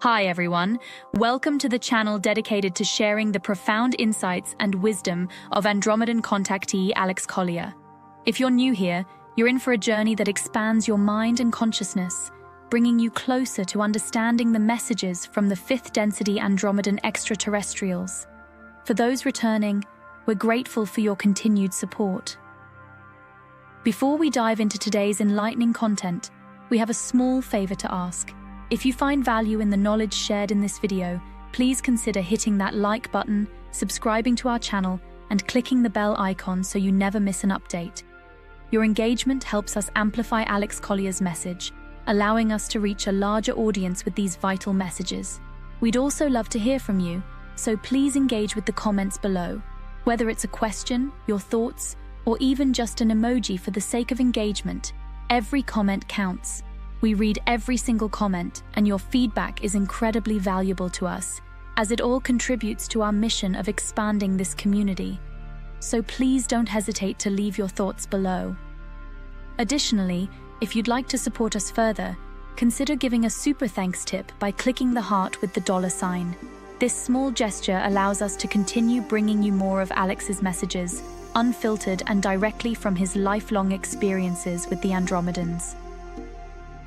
Hi everyone, welcome to the channel dedicated to sharing the profound insights and wisdom of Andromedan contactee Alex Collier. If you're new here, you're in for a journey that expands your mind and consciousness, bringing you closer to understanding the messages from the fifth density Andromedan extraterrestrials. For those returning, we're grateful for your continued support. Before we dive into today's enlightening content, we have a small favor to ask. If you find value in the knowledge shared in this video, please consider hitting that like button, subscribing to our channel, and clicking the bell icon so you never miss an update. Your engagement helps us amplify Alex Collier's message, allowing us to reach a larger audience with these vital messages. We'd also love to hear from you, so please engage with the comments below. Whether it's a question, your thoughts, or even just an emoji for the sake of engagement, every comment counts. We read every single comment, and your feedback is incredibly valuable to us, as it all contributes to our mission of expanding this community. So please don't hesitate to leave your thoughts below. Additionally, if you'd like to support us further, consider giving a super thanks tip by clicking the heart with the $sign. This small gesture allows us to continue bringing you more of Alex's messages, unfiltered and directly from his lifelong experiences with the Andromedans.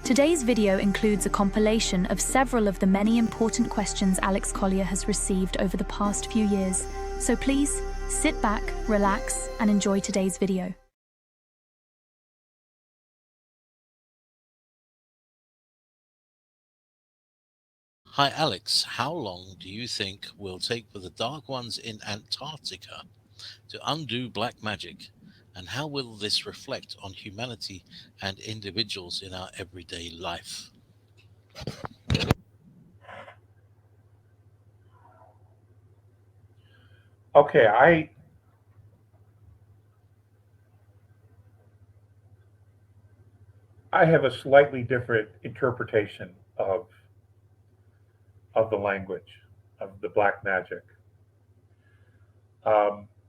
Today's video includes a compilation of several of the many important questions Alex Collier has received over the past few years, so please sit back, relax, and enjoy today's video. Hi Alex, how long do you think will take for the Dark Ones in Antarctica to undo black magic, and how will this reflect on humanity and individuals in our everyday life? Okay, I have a slightly different interpretation of the language of the black magic.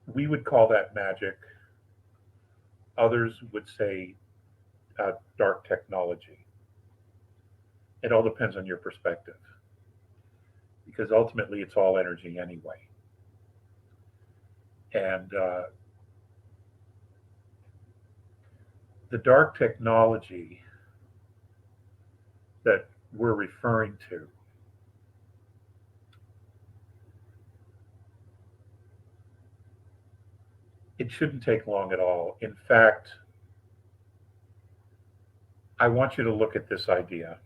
We would call that magic. Others would say dark technology. It all depends on your perspective, because ultimately it's all energy anyway. And the dark technology that we're referring to it shouldn't take long at all. In fact, I want you to look at this idea.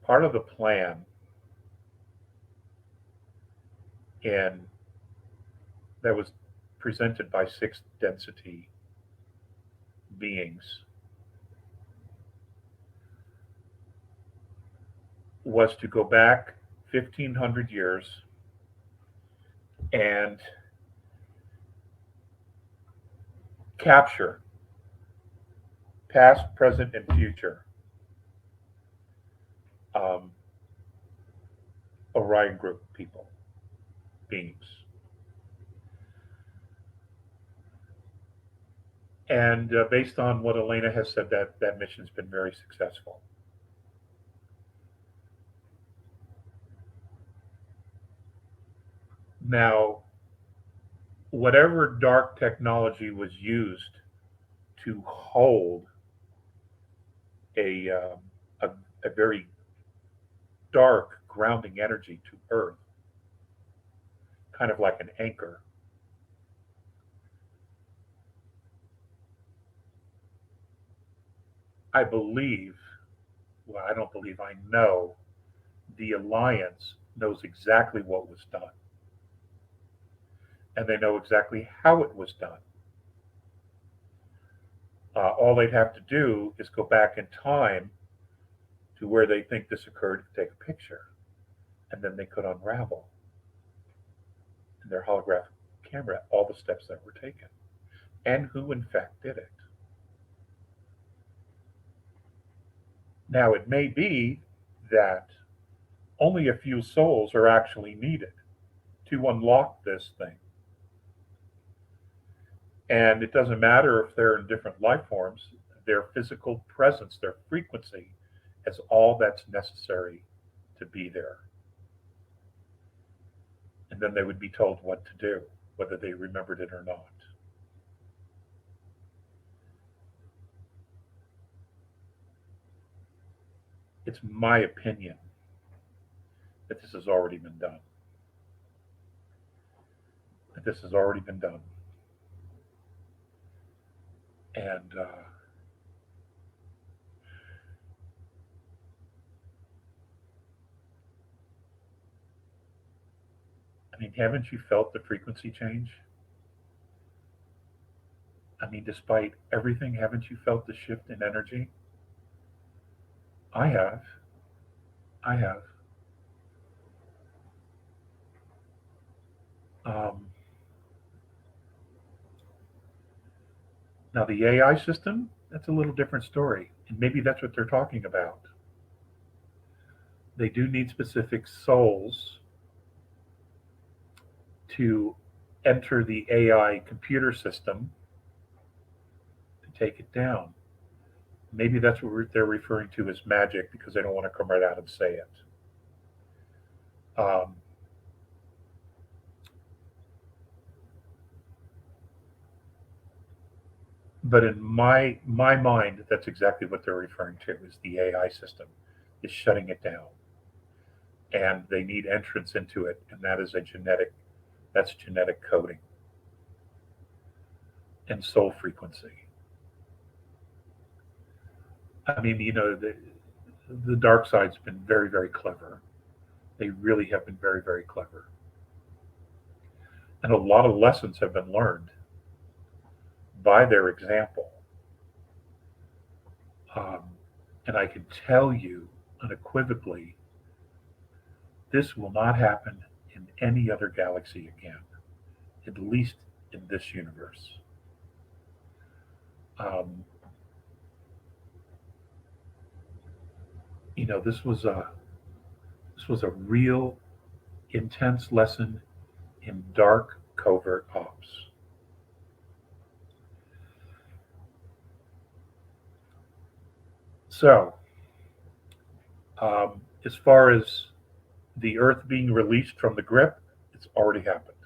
Part of the plan and that was presented by sixth density beings was to go back 1,500 years and capture past, present, and future Orion group people, beings. And based on what Elena has said, that mission's been very successful. Now, whatever dark technology was used to hold a very dark grounding energy to Earth, kind of like an anchor, I believe, well, I don't believe, I know the Alliance knows exactly what was done. And they know exactly how it was done. All they'd have to do is go back in time to where they think this occurred, take a picture, and then they could unravel in their holographic camera all the steps that were taken and who in fact did it. Now, it may be that only a few souls are actually needed to unlock this thing. And it doesn't matter if they're in different life forms, their physical presence, their frequency as all that's necessary to be there. And then they would be told what to do, whether they remembered it or not. It's my opinion that this has already been done. That this has already been done. And I mean, haven't you felt the frequency change? I mean, despite everything, haven't you felt the shift in energy? I have. I have. Um, Now, the AI system, that's a little different story. And maybe that's what they're talking about. They do need specific souls to enter the AI computer system to take it down. Maybe that's what they're referring to as magic because they don't want to come right out and say it. Um, but in my mind, that's exactly what they're referring to is the AI system is shutting it down. And they need entrance into it, and that is that's genetic coding and soul frequency. I mean, the dark side's been very, very clever. They really have been very, very clever. And a lot of lessons have been learned by their example. Um, and I can tell you unequivocally, this will not happen in any other galaxy again, at least in this universe. Um, this was a real intense lesson in dark covert ops. So, as far as the Earth being released from the grip, it's already happened.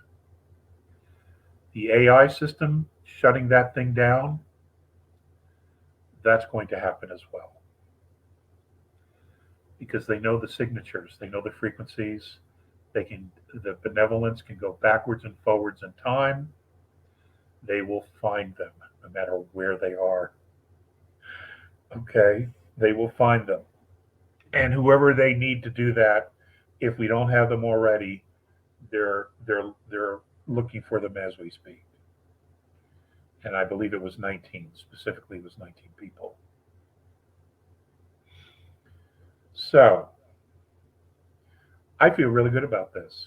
The AI system shutting that thing down, that's going to happen as well. Because they know the signatures, they know the frequencies, the benevolence can go backwards and forwards in time. They will find them no matter where they are. Okay? They will find them. And whoever they need to do that, if we don't have them already, they're looking for them as we speak. And I believe it was 19, specifically it was 19 people. So I feel really good about this.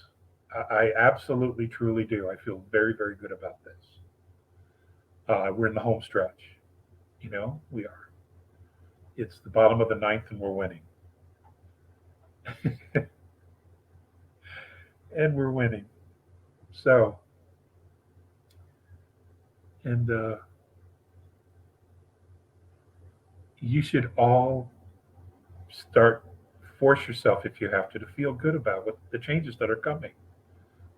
I absolutely, truly do. I feel very, very good about this. We're in the home stretch. We are. It's the bottom of the ninth and we're winning. And we're winning. So, and you should all force yourself if you have to feel good about what the changes that are coming.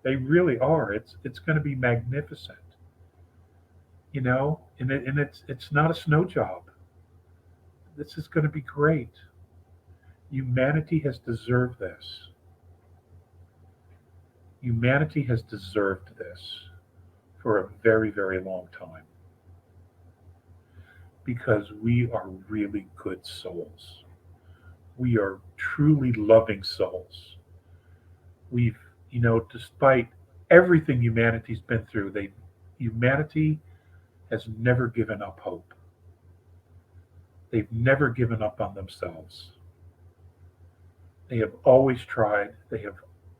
They really are. It's going to be magnificent. And it's not a snow job. This is going to be great. Humanity has deserved this. Humanity has deserved this for a very, very long time because we are really good souls. We are truly loving souls. Despite everything humanity's been through, humanity has never given up hope. They've never given up on themselves. They have always tried. They have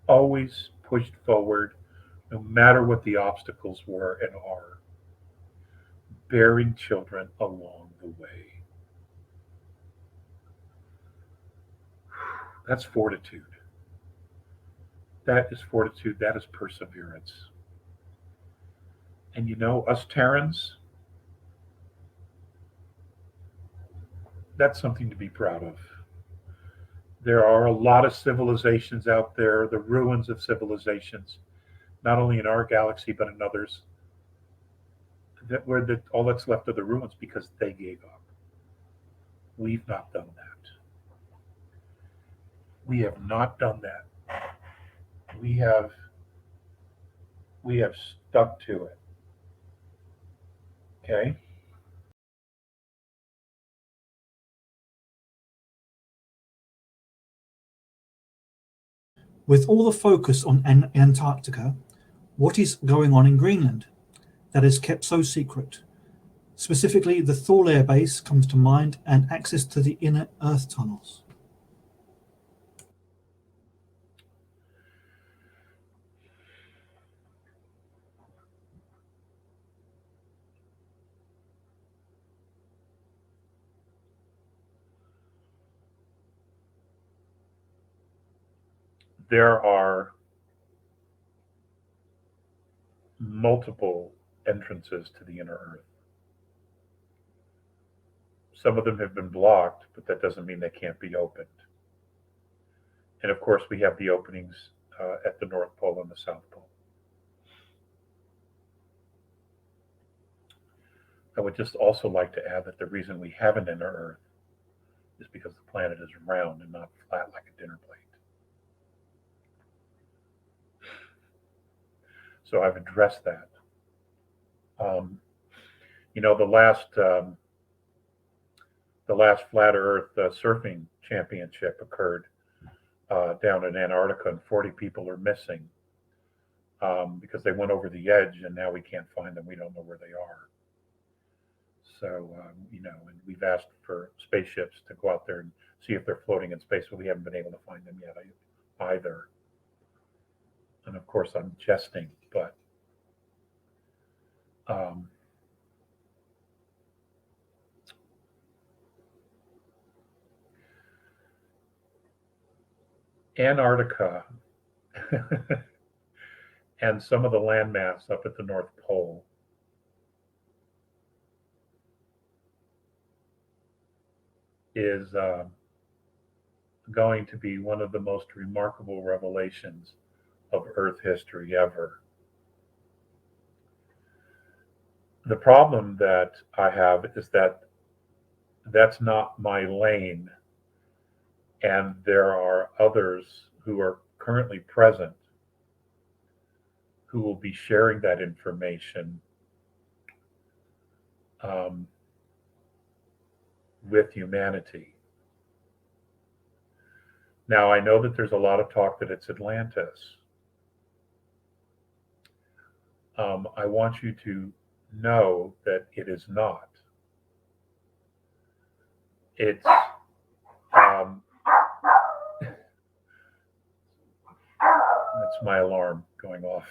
always pushed forward, no matter what the obstacles were and are, bearing children along the way. That's fortitude. That is fortitude. That is perseverance. And us Terrans, that's something to be proud of. There are a lot of civilizations out there, the ruins of civilizations, not only in our galaxy but in others, that where all that's left are the ruins because they gave up. We've not done that. We have not done that. We have we have stuck to it. Okay? With all the focus on Antarctica, what is going on in Greenland that is kept so secret? Specifically, the Thor Air Base comes to mind and access to the inner Earth tunnels. There are multiple entrances to the inner Earth. Some of them have been blocked, but that doesn't mean they can't be opened. And of course, we have the openings at the North Pole and the South Pole. I would just also like to add that the reason we have an inner Earth is because the planet is round and not flat like a dinner plate. So I've addressed that. The last flat Earth surfing championship occurred down in Antarctica, and 40 people are missing because they went over the edge, and now we can't find them. We don't know where they are. So and we've asked for spaceships to go out there and see if they're floating in space, but we haven't been able to find them yet either. And of course, I'm jesting, but Antarctica and some of the landmass up at the North Pole is going to be one of the most remarkable revelations of Earth history ever. The problem that I have is that that's not my lane, and there are others who are currently present who will be sharing that information with humanity. Now, I know that there's a lot of talk that it's Atlantis. I want you to know that it is not. It's that's my alarm going off.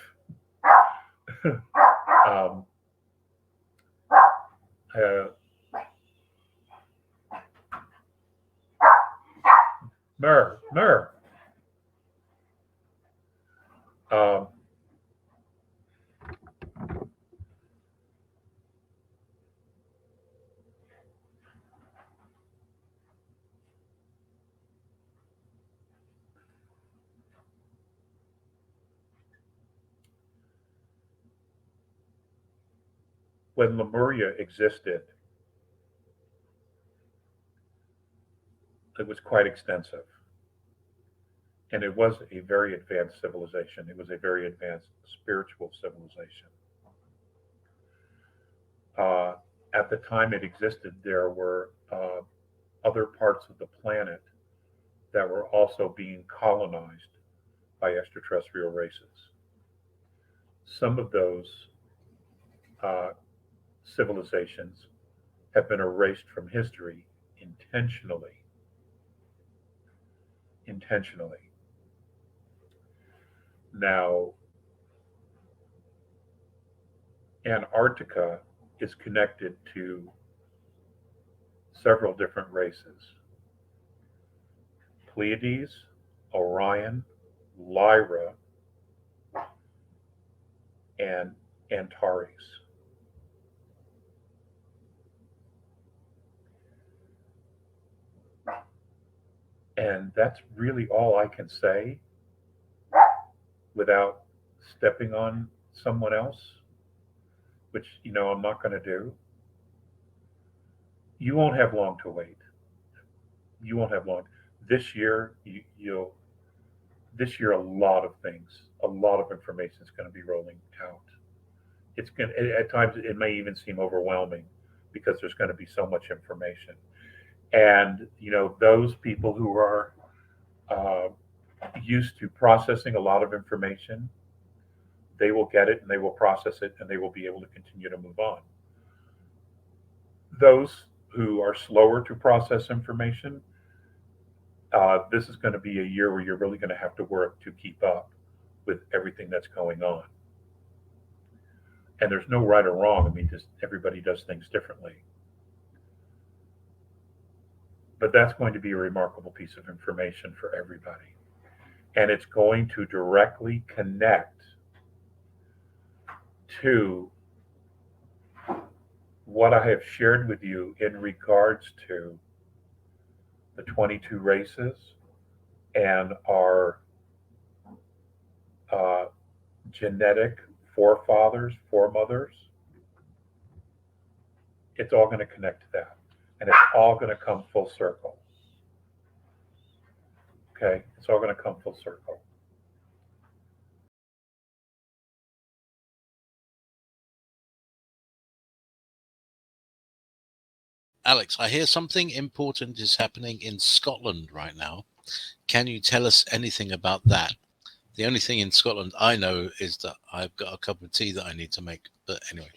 Mer. When Lemuria existed, it was quite extensive. And it was a very advanced civilization. It was a very advanced spiritual civilization. At the time it existed, there were other parts of the planet that were also being colonized by extraterrestrial races. Some of those civilizations have been erased from history intentionally. Now, Antarctica is connected to several different races: Pleiades, Orion, Lyra, and Antares. And that's really all I can say without stepping on someone else, which, I'm not going to do. You won't have long to wait. You won't have long. This year, this year, a lot of things, a lot of information is going to be rolling out. It's going to, at times, it may even seem overwhelming because there's going to be so much information. And, those people who are uh, used to processing a lot of information, they will get it and they will process it and they will be able to continue to move on. Those who are slower to process information, this is going to be a year where you're really going to have to work to keep up with everything that's going on. And there's no right or wrong. I mean, just everybody does things differently. But that's going to be a remarkable piece of information for everybody. And it's going to directly connect to what I have shared with you in regards to the 22 races and our genetic forefathers, foremothers. It's all going to connect to that. And it's all going to come full circle. Okay? It's all going to come full circle. Alex, I hear something important is happening in Scotland right now. Can you tell us anything about that? The only thing in Scotland I know is that I've got a cup of tea that I need to make. But anyway.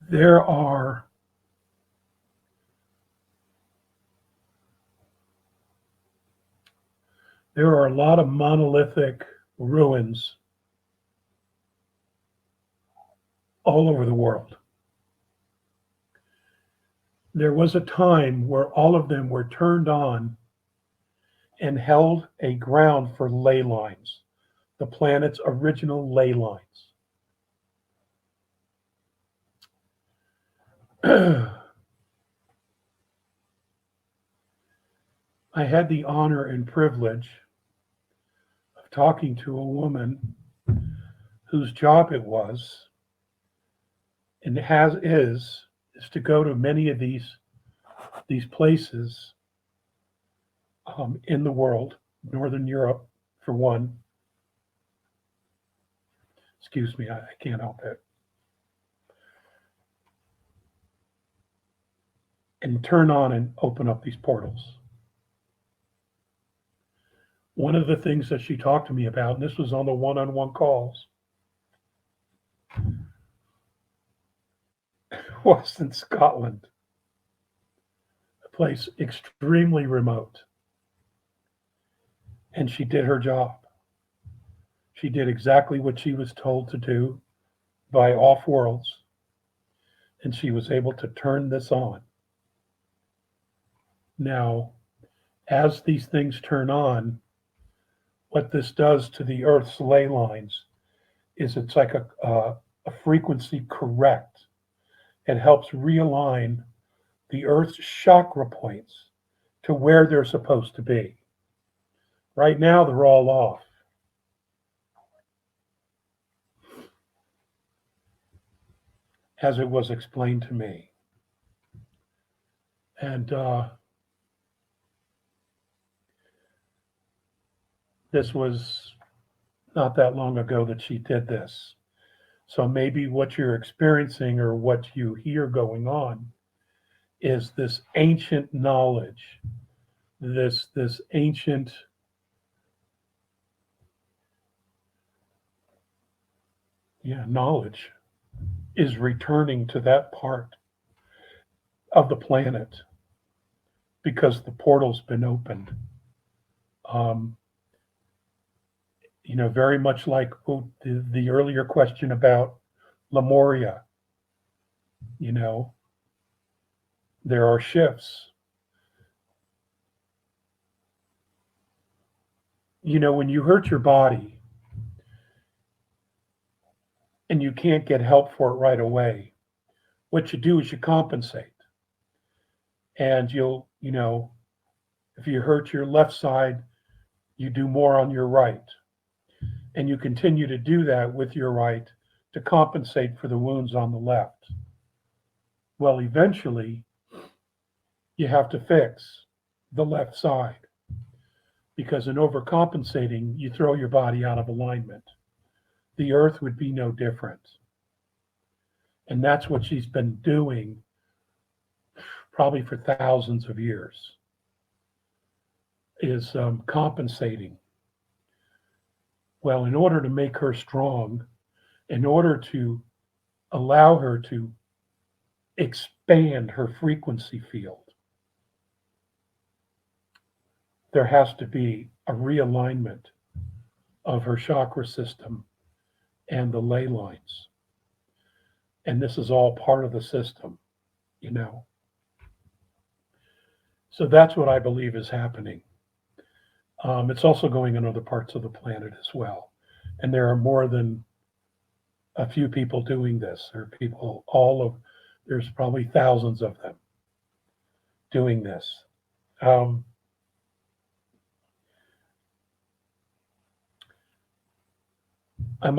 There are a lot of monolithic ruins all over the world. There was a time where all of them were turned on and held a ground for ley lines, the planet's original ley lines. I had the honor and privilege of talking to a woman whose job it was and is to go to many of these places in the world, Northern Europe for one. Excuse me, I can't help it. And turn on and open up these portals. One of the things that she talked to me about, and this was on the one-on-one calls, was in Scotland, a place extremely remote. And she did her job. She did exactly what she was told to do by off-worlds, and she was able to turn this on. Now, as these things turn on, what this does to the Earth's ley lines is it's like a frequency correct. It helps realign the Earth's chakra points to where they're supposed to be. Right now, they're all off. As it was explained to me. And this was not that long ago that she did this. So maybe what you're experiencing or what you hear going on is this ancient knowledge, this ancient knowledge is returning to that part of the planet because the portal's been opened. Very much like the earlier question about Lemuria. There are shifts. When you hurt your body, and you can't get help for it right away, what you do is you compensate. And you'll, if you hurt your left side, you do more on your right. And you continue to do that with your right to compensate for the wounds on the left. Well, eventually, you have to fix the left side because in overcompensating, you throw your body out of alignment. The earth would be no different. And that's what she's been doing probably for thousands of years, is compensating. Well, in order to make her strong, in order to allow her to expand her frequency field, there has to be a realignment of her chakra system and the ley lines. And this is all part of the system, So that's what I believe is happening. It's also going on other parts of the planet as well. And there are more than a few people doing this. There are people, there's probably thousands of them doing this. I'm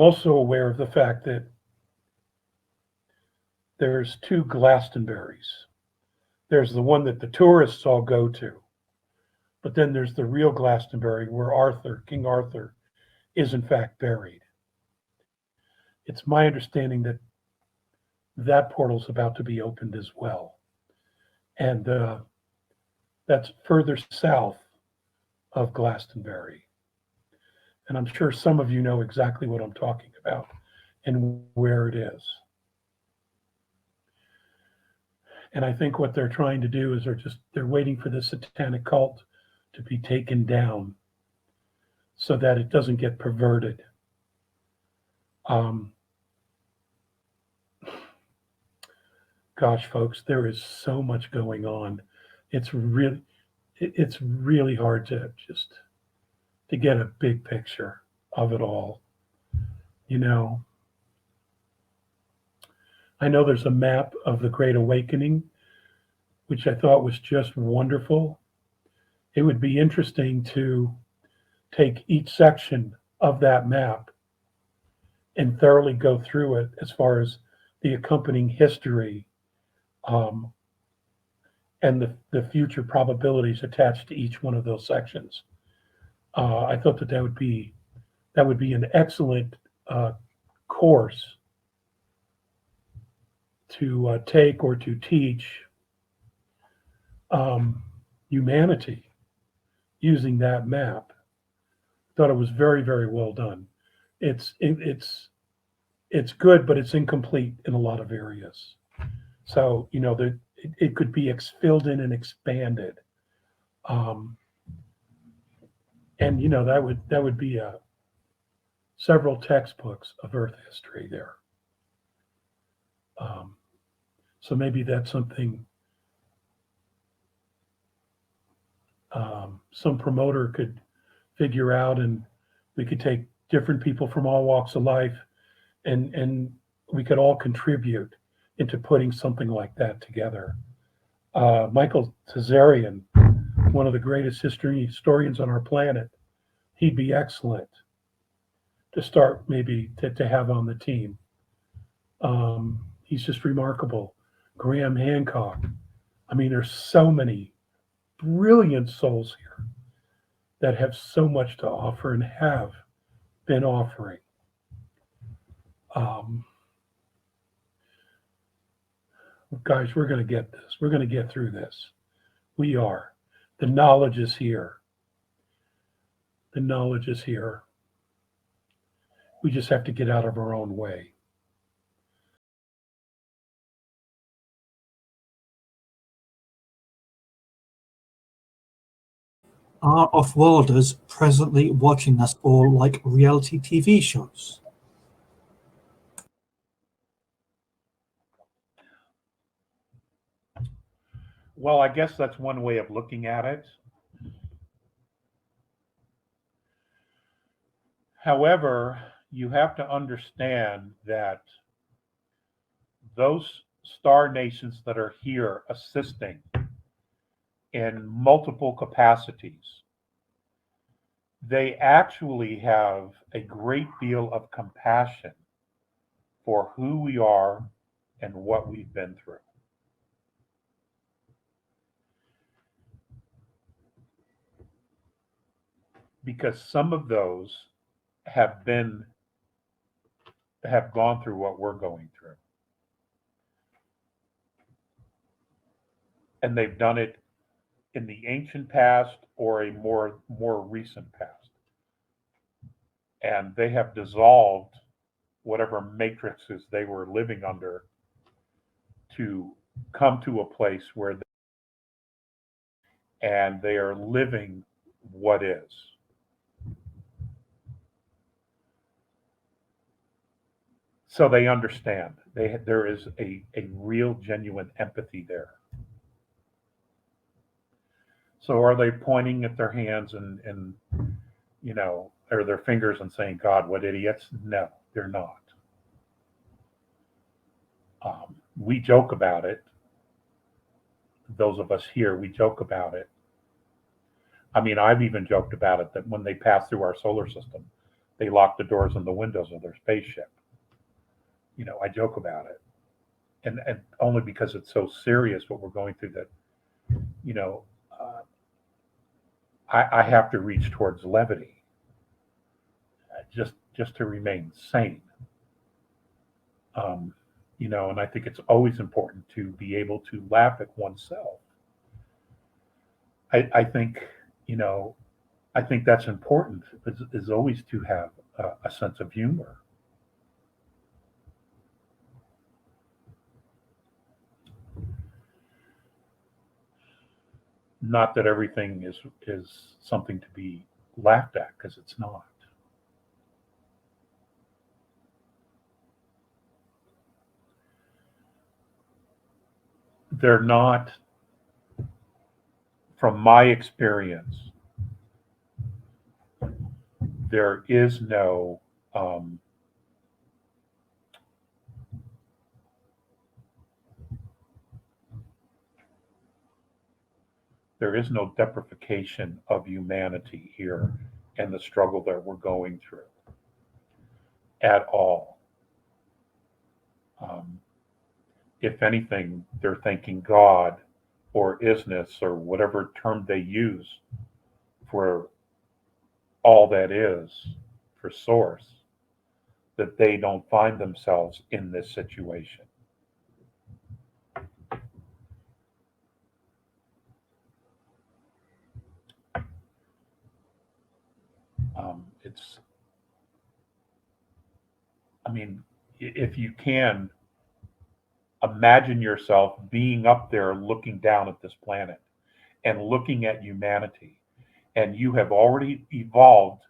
also aware of the fact that there's two Glastonburys. There's the one that the tourists all go to, but then there's the real Glastonbury where King Arthur, is in fact buried. It's my understanding that that portal's about to be opened as well. And that's further south of Glastonbury. And I'm sure some of you know exactly what I'm talking about and where it is. And I think what they're trying to do is they're waiting for the satanic cult to be taken down so that it doesn't get perverted. Gosh, folks, there is so much going on. It's really hard to get a big picture of it all. I know there's a map of the Great Awakening, which I thought was just wonderful. It would be interesting to take each section of that map and thoroughly go through it as far as the accompanying history and the future probabilities attached to each one of those sections. I thought that would be an excellent course to take or to teach humanity using that map. Thought it was very, very well done. It's good, but it's incomplete in a lot of areas. So it could be filled in and expanded, and that would be several textbooks of Earth history there. So maybe that's something some promoter could figure out, and we could take different people from all walks of life, and we could all contribute into putting something like that together. Michael Tazarian, one of the greatest historians on our planet, he'd be excellent to start maybe to have on the team. He's just remarkable. Graham Hancock. I mean, there's so many brilliant souls here that have so much to offer and have been offering. Guys, we're going to get this. We're going to get through this. We are. The knowledge is here. The knowledge is here. We just have to get out of our own way. Are off-worlders presently watching us all like reality TV shows? Well, I guess that's one way of looking at it. However, you have to understand that those star nations that are here assisting in multiple capacities, they actually have a great deal of compassion for who we are and what we've been through. Because some of those have gone through what we're going through. And they've done it in the ancient past or a more recent past. And they have dissolved whatever matrices they were living under to come to a place where they are living what is. So they understand. There is a real, genuine empathy there. So are they pointing at their hands and or their fingers and saying, God, what idiots? No, they're not. We joke about it. Those of us here, we joke about it. I mean, I've even joked about it that when they pass through our solar system, they lock the doors and the windows of their spaceship. I joke about it. And only because it's so serious what we're going through that, I have to reach towards levity, just to remain sane. And I think it's always important to be able to laugh at oneself. I think that's important, is always to have a sense of humor. Not that everything is something to be laughed at, because it's not. They're not, from my experience, there is no deprecation of humanity here and the struggle that we're going through at all. If anything, they're thanking God or isness or whatever term they use for all that is, for source, that they don't find themselves in this situation. If you can, imagine yourself being up there looking down at this planet and looking at humanity, and you have already evolved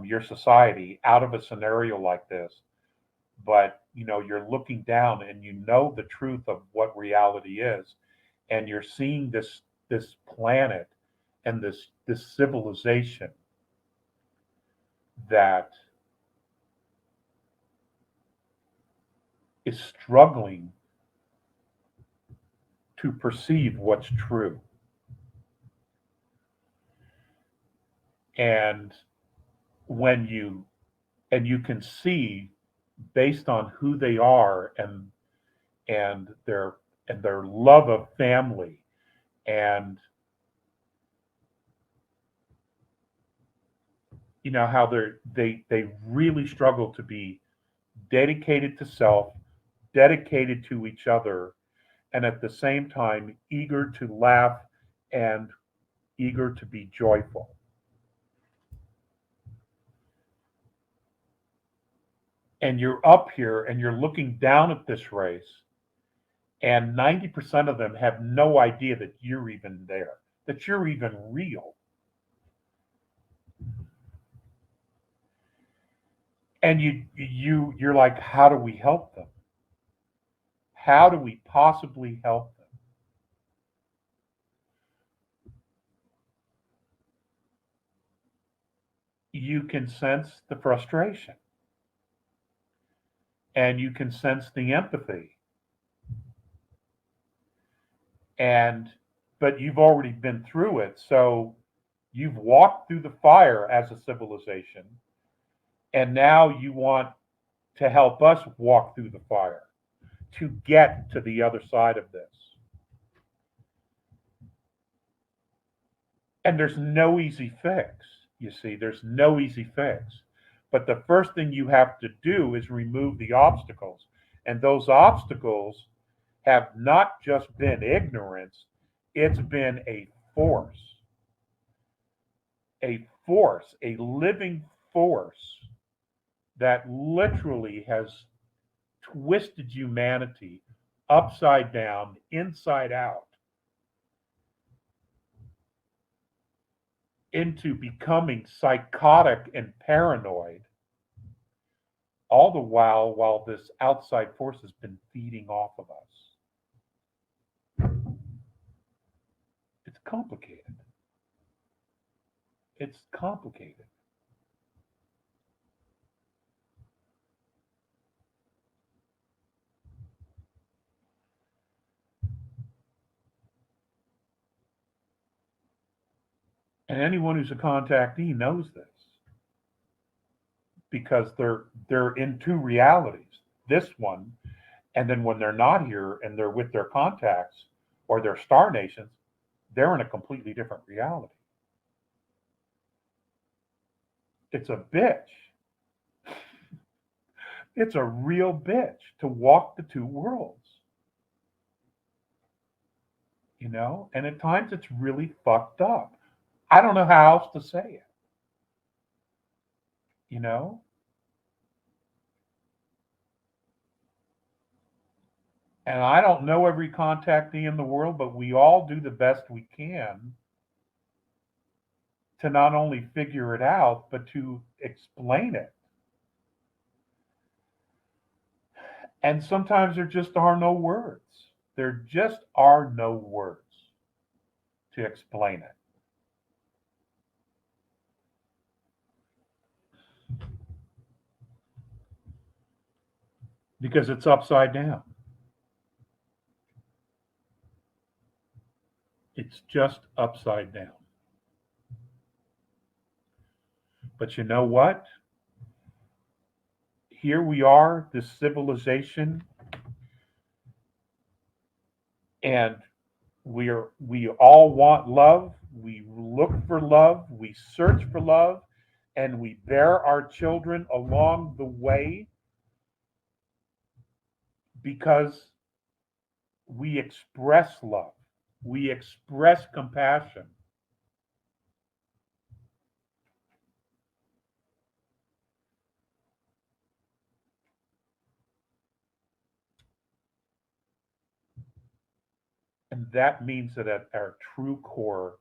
your society out of a scenario like this, but you're looking down and the truth of what reality is, and you're seeing this planet and this civilization that is struggling to perceive what's true. And you can see, based on who they are and their love of family, and how they really struggle to be dedicated to self, dedicated to each other, and at the same time eager to laugh and eager to be joyful. And you're up here and you're looking down at this race, and 90% of them have no idea that you're even there, that you're even real. And you're like, how do we help them? How do we possibly help them? you can sense the frustration and you can sense the empathy. But you've already been through it, so you've walked through the fire as a civilization, and now you want to help us walk through the fire to get to the other side of this. And there's no easy fix, you see, there's no easy fix. But the first thing you have to do is remove the obstacles. And those obstacles have not just been ignorance, it's been a force, a living force that literally has twisted humanity upside down, inside out, into becoming psychotic and paranoid, all the while this outside force has been feeding off of us. It's complicated. It's complicated. And anyone who's a contactee knows this, because they're in two realities. This one, and then when they're not here and they're with their contacts or their star nations, they're in a completely different reality. It's a bitch. It's a real bitch to walk the two worlds. You know, and at times it's really fucked up. I don't know how else to say it. You know? And I don't know every contactee in the world, but we all do the best we can to not only figure it out, but to explain it. And sometimes there just are no words. There just are no words to explain it. Because it's upside down. It's just upside down. But you know what? Here we are, this civilization, and we all want love. We look for love. We search for love, and we bear our children along the way because we express love. We express compassion. And that means that at our true core,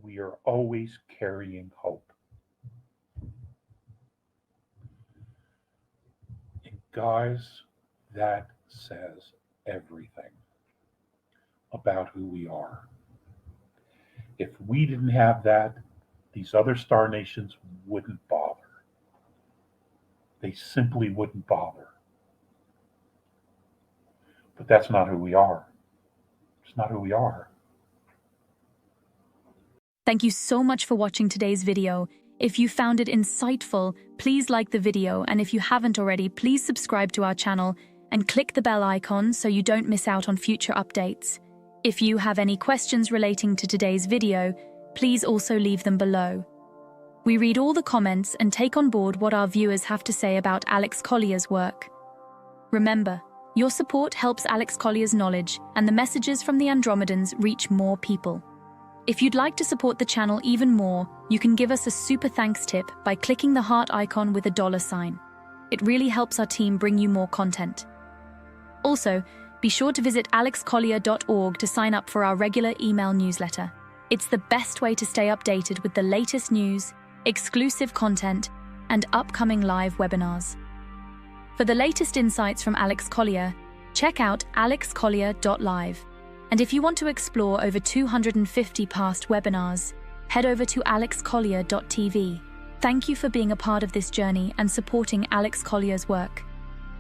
we are always carrying hope. And guys, that says everything about who we are. If we didn't have that, these other star nations wouldn't bother. They simply wouldn't bother. But that's not who we are. It's not who we are. Thank you so much for watching today's video. If you found it insightful, please like the video, and if you haven't already, please subscribe to our channel and click the bell icon so you don't miss out on future updates. If you have any questions relating to today's video, please also leave them below. We read all the comments and take on board what our viewers have to say about Alex Collier's work. Remember, your support helps Alex Collier's knowledge and the messages from the Andromedans reach more people. If you'd like to support the channel even more, you can give us a super thanks tip by clicking the heart icon with a $sign. It really helps our team bring you more content. Also, be sure to visit alexcollier.org to sign up for our regular email newsletter. It's the best way to stay updated with the latest news, exclusive content, and upcoming live webinars. For the latest insights from Alex Collier, check out alexcollier.live. And if you want to explore over 250 past webinars, head over to alexcollier.tv. Thank you for being a part of this journey and supporting Alex Collier's work.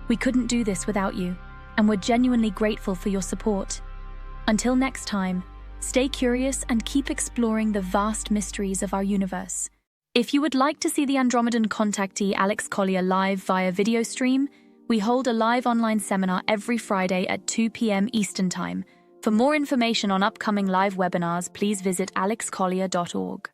We couldn't do this without you, and we're genuinely grateful for your support. Until next time, stay curious and keep exploring the vast mysteries of our universe. If you would like to see the Andromedan contactee Alex Collier live via video stream, we hold a live online seminar every Friday at 2 p.m. Eastern Time. For more information on upcoming live webinars, please visit alexcollier.org.